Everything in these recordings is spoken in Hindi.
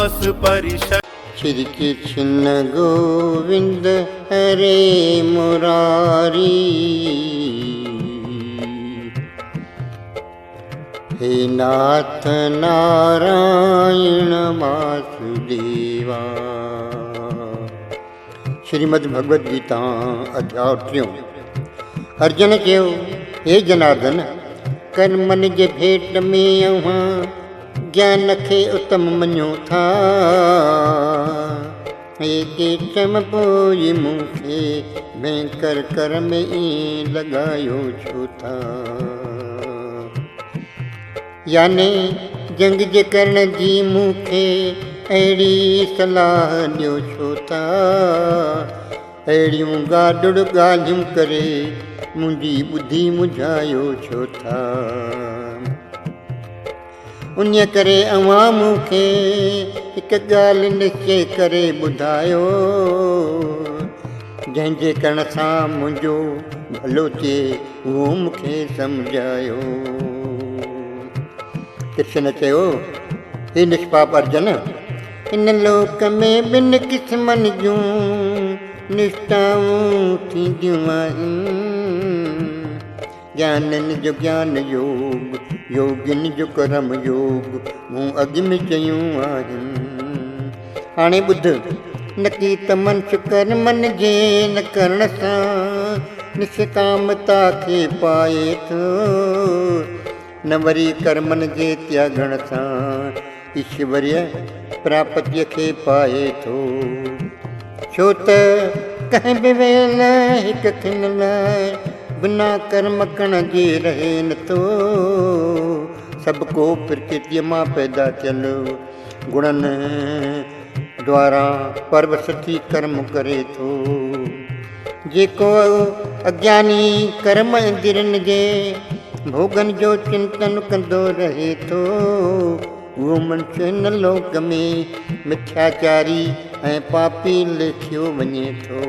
मास परिषद। श्री कृष्ण गोविंद हरे मुरारी, हे नाथ नारायण वासुदेवा। श्रीमद् भगवद गीता अध्याय 3। अर्जुन कहो, हे जनार्दन, कर्मन जे भेट में अवहाँ ज्ञान खे उत्तम मञो था। एके चम पोइ मूंखे बैंकर कर में ई लगायो छो था। याने जंग जे करण जी मूंखे अहिड़ी सलाह ॾियो छो था। अहिड़ियूं गाॾुड़ ॻाल्हियूं करे मुंहिंजी ॿुधी मुझायो छो था। उन करे अवां मूंखे हिकु ॻाल्हि निश्चय करे ॿुधायो, जंहिंजे करण सां मुंहिंजो भलो थिए उहो मूंखे सम्झायो। कृष्ण चयो, हे निष्पाप अर्जुन, इन लोक में ॿिनि क़िस्मनि जूं निष्ठाऊं थींदियूं आहिनि। ज्ञाननि जो ज्ञान योग, योगिन जो कर्म योग, मूं अॻु में चयूं आहिनि। हाणे ॿुध, नकी त मनुष्य कर्मनि जे न करण सां निष्कामता खे पाए थो, न वरी कर्मनि जे त्यागण सां ईश्वर्य प्राप्तिअ खे पाए थो। छो त कंहिं बि वेल हिकु खिन लाइ बिना कर्म करण जे रहे नथो। सभु को प्रकृतिअ मां पैदा थियल गुणनि द्वारा परवश थी कर्म करे थो। जेको अज्ञानी कर्म इंद्रियनि जे भोगनि जो चिंतन कंदो रहे थो, उहो मनुष्य हिन लोक में मिथ्याचारी ऐं पापी लेखियो वञे थो।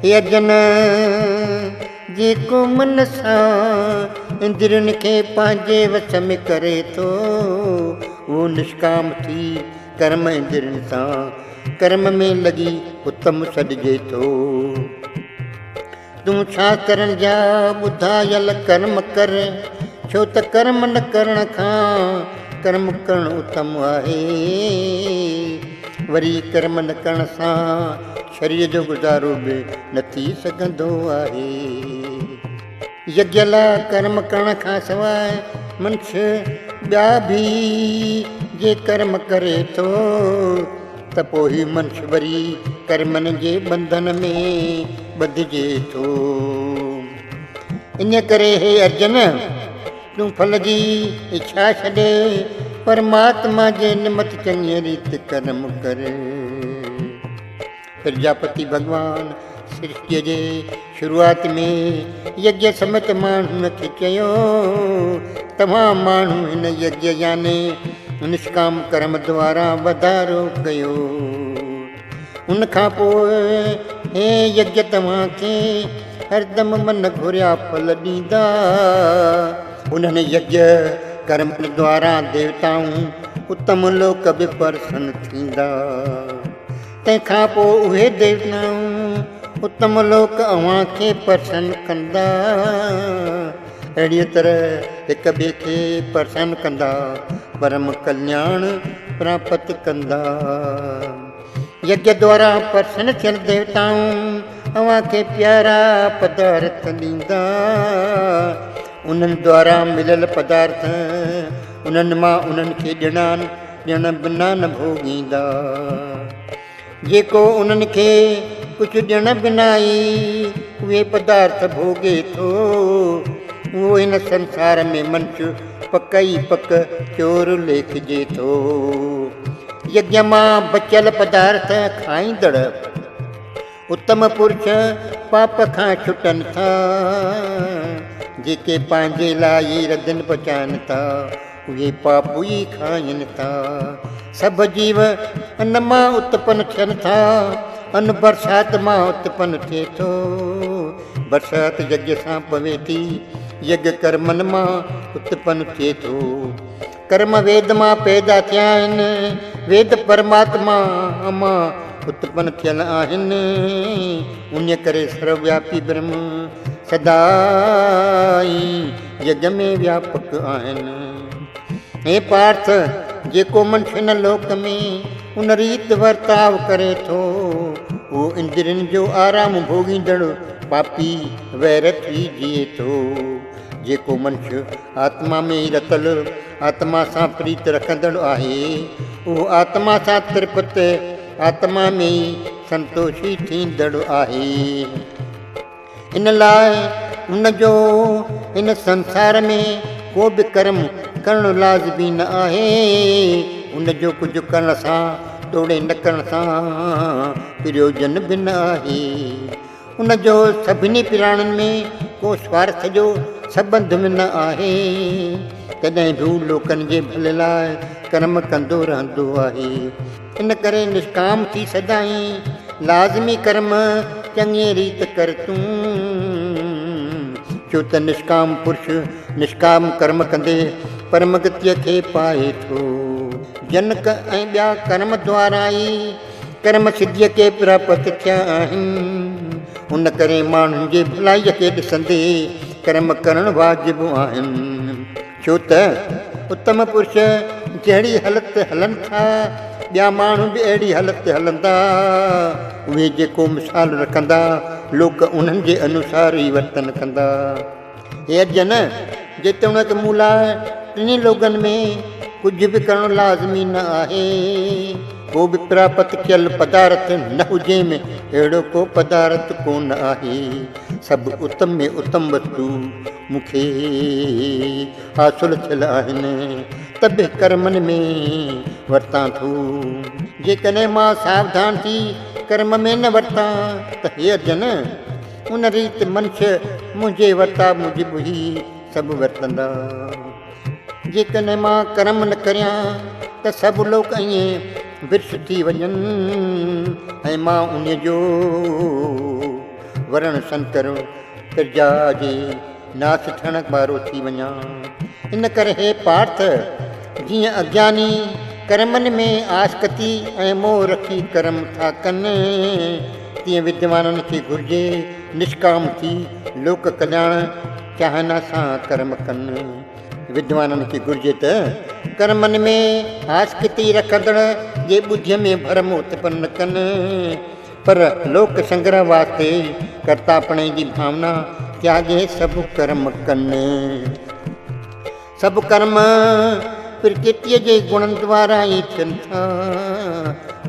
हे अर्जुन, जेको मन सां इंद्रियनि खे पंहिंजे वश में करे थो, उहो निष्काम थी कर्म इंद्रियनि सां कर्म में लॻी उत्तम सॾिजे थो। तूं शास्त्रनि जा ॿुधायल कर्म कर, छो त कर्म न करण खां कर्म करणु उत्तम आहे। वरी कर्म न करण सां शरीर जो गुज़ारो बि न थी सघंदो आहे। यज्ञ लाइ कर्म करण खां सवाइ मनुष्य ॿिया बि जे कर्म करे थो, त पोइ ही मनुष्य वरी कर्मनि जे बंधन में ॿधिजे थो। इन करे हे अर्जुन, तूं फल जी इच्छा छॾे परमात्मा जे निमित चङी रीति कर्म कर। प्रजापति भॻवान सृष्टिअ जे शुरूआति में यज्ञ समेत माण्हुनि खे चयो, तव्हां माण्हू हिन यज्ञ याने निष्काम कर्म द्वारा वधारो कयो। उन खां पोइ हे यज्ञ तव्हांखे हरदम मन घुरिया फल ॾींदा। उन्हनि यज्ञ कर्म द्वारा देवताऊं उत्तम लोक बि प्रसन्न थींदा। तंहिंखां पोइ उहे देवताऊं उत्तम लोक अव्हां खे प्रसन्न कंदा। अहिड़ीअ तरह हिक ॿिए खे प्रसन्न कंदा परम कल्याण प्राप्त कंदा। यज्ञ द्वारा प्रसन्न थियल देवताऊं अव्हां खे प्यारा पदार्थ ॾींदा। उन्हनि द्वारा मिलियल पदार्थ उन्हनि मां उन्हनि खे ॾियण बिना न भोॻींदा। जेको उन्हनि खे कुझु ॾियण बिना ई उहे पदार्थ भोॻे थो, उहो हिन संसार में मनुष्य पक ई पक चोर लेखिजे थो। यज्ञ मां बचियल पदार्थ खाईंदड़ उत्तम पुरुष पाप खां छुटनि था। जेके पंहिंजे लाइ रधन पचाइनि था, उहे पाप ई खाइनि था। सभु जीव अन मां उत्पन्न थियनि था। अन बरसाति मां उत्पन्न थिए थो। बरसाति यज्ञ सां पवे थी। यज्ञ कर्मनि मां उत्पन्न थिए थो। कर्म वेद मां पैदा थिया आहिनि, वेद परमात्मा मां उत्पन्न थियल आहिनि। उन करे सर्वव्यापी ब्रह्म सदाई जग में व्यापक आहिनि। हे पार्थ, जेको मनुष्य हिन लोक में उन रीत वर्ताव करे थो, उहो इंद्रियनि जो आराम भोगींदड़ पापी वैर थी जिए थो। जेको मनुष्य आत्मा में रतल, आत्मा सां प्रीत रखंदड़ आहे, उहो आत्मा सां तृप्त, आत्मा में ई संतोषी थींदड़ आहे। इन लाइ उनजो इन संसार में को बि कर्म करणु लाज़मी न आहे। उनजो कुझु करण सां, तोड़े न करण सां प्रयोजन बि न आहे। उनजो सभिनी प्राणियुनि में को स्वार्थ जो संबंध बि न आहे। तॾहिं बि लोकनि जे भले लाइ कर्म कंदो रहंदो आहे। इन करे निष्काम थी सदाई लाज़मी कर्म चङी रीत कर तूं। छो त निष्काम पुरुष निष्काम कर्म कंदे परम गतीअ खे पाए थो। जनक ऐं ॿिया कर्म द्वारा ई कर्म सिद्धीअ खे प्राप्त थिया आहिनि। उन करे माण्हुनि जे भलाईअ खे ॾिसंदे कर्म करणु वाजिबु आहिनि। छो त उत्तम पुरुष जहिड़ी हालत हलनि था, ॿिया माण्हू बि अहिड़ी हालत हलंदा। उहे जेको मिसाल रखंदा, लोक उन्हनि जे अनुसार ई वर्तन कंदा। हे अर्जन, जेतोणीकि मूं लाइ टिनी लोकनि में कुझु बि करणु लाज़मी न आहे। को बि प्राप्त थियल पदार्थ न हुजे में अहिड़ो को पदार्थ कोन आहे। सभु उत्तम में उत्तम वस्तु मूंखे हासिलु थियल आहिनि, त बि कर्मनि में वरितां थो। जेकॾहिं मां सावधान थी कर्म में न वरितां त हे अर्जन, उन रीत मनुष्य मुंहिंजे वर्ताव मूजिबि ई सभु वर्तंदा। जेकॾहिं मां कर्म न करियां त सभु लोक ईअं विर्स थी वञनि ऐं मां उन जो वरण शंकर प्रजा जे नाश थियण वारो थी वञा। इन करे हे पार्थ, जीअं अज्ञानी कर्मनि में आसक्ति ऐं मोह रखी कर्म था कनि, तीअं विद्वाननि खे घुरिजे निष्काम थी लोक कल्याण चाहना सां कर्म कनि। विद्वाननि खे घुरिजे त कर्मनि में आसक्ति रखंदड़ जे ॿुद्धीअ में भरम उत्पन्न कनि, पर लोक संग्रह वास्ते कर्तापणे जी भावना त्यागे सभु कर्म कनि। सभु कर्म प्रकृतिअ जे गुणनि द्वारा ई थियनि था,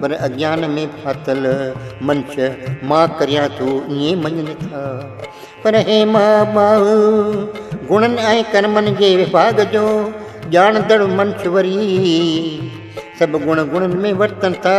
पर अज्ञान में फाथल मनुष्य मां करियां थो ईअं मञनि था। पर हे मां गुणनि ऐं कर्मनि जे विभाग जो ॼाणंदड़ मनुष्य वरी सभु गुणनि में वर्तन था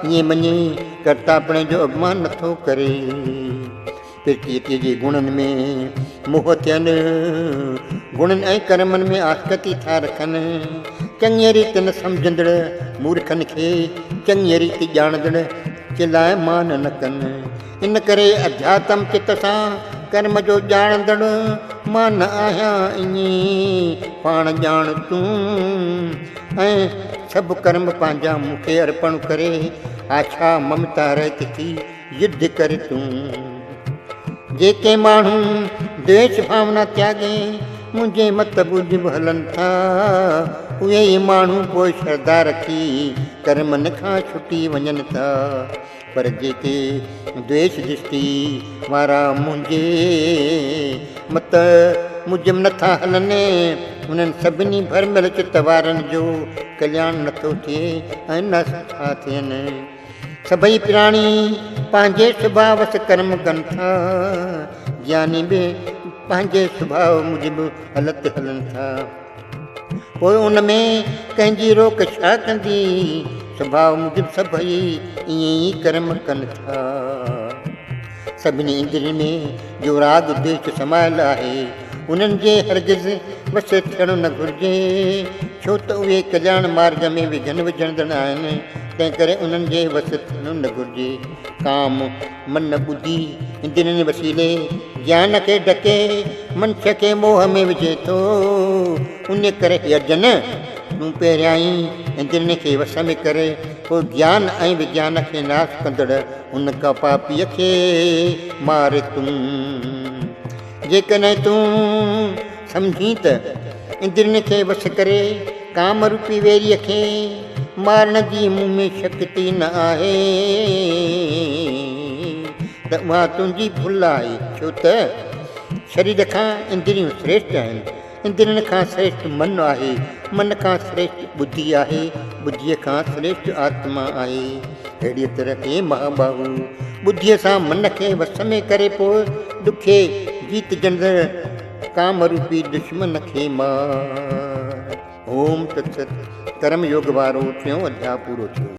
ईअं मञी कर्तापणे जो अपमान नथो करे। प्रकृति जे गुणनि में मोह थियनि, गुणनि ऐं कर्मनि में आसक्ति था रखनि। चङी रीति न सम्झंदड़ मूर्खनि खे चङी रीति ॼाणंदड़ चिलाए मान न कनि। इन करे अध्यात्म चित सां कर्म जो ॼाणंदड़ मां न आहियां ईअं पाण ॼाण तूं। ऐं सभु कर्म पंहिंजा मूंखे अर्पण करे आछा ममता रहित थी युद्ध कर तूं। जेके माण्हू द्वेष भावना त्यागे मुंहिंजे मत मूजिबि हलनि था, उहे ई माण्हू पोइ श्रद्धा रखी कर्मनि खां छुटी वञनि था। पर जेके द्वेष दृष्टि वारा मुंहिंजे मत मूजिबि नथा हलनि, उन्हनि सभिनी भरमियल चित वारनि जो कल्याण नथो थिए ऐं न था थियनि। सभई प्राणी पंहिंजे स्वभाव सां कर्म कनि था, ज्ञानी बि पंहिंजे स्वभाव मूजिबि हलत हलनि था। पोइ उन में कंहिंजी रोक छा कंदी, स्वभाव मूजिबि सभई ईअं ई कर्म कनि था। सभिनी इंद्रियनि में जो राग द्वेष समायल आहे, उन्हनि जे हरगिज़ वस थियणु न घुरिजे, छो त उहे कल्याण मार्ग में विघन विझंदड़ आहिनि। तंहिं करे उन्हनि जे वस थियणु न घुरिजे। काम मन ॿुधी इंद्रियनि वसीले ज्ञान खे ढके मनुष्य खे मोह में विझे थो। उन करे अर्जन तूं पहिरियां ई इंद्रियनि खे वस में करे पोइ ज्ञान ऐं विज्ञान खे नाश कंदड़ उन का पापीअ खे मारे तूं। जेकॾहिं तूं सम्झी त इंद्रियनि खे वस करे काम रूपी वेरीअ खे मारण जी मूं में शक्ति न आहे त उहा तुंहिंजी भुल आहे। छो त शरीर खां इंद्रियूं श्रेष्ठ आहिनि, इंद्रियनि खां श्रेष्ठ मन आहे, मन खां श्रेष्ठ बुद्धि आहे, बुद्धीअ खां श्रेष्ठ आत्मा आहे। अहिड़ीअ तरह हे महाबाहू बुद्धीअ सां मन खे वस में करे पोइ ॾुखे जीतजंदड़ काम रूपी दुश्मन खे मार। ओम तत्सत। कर्म योग वारो 3 अध्याय पूरो थियो।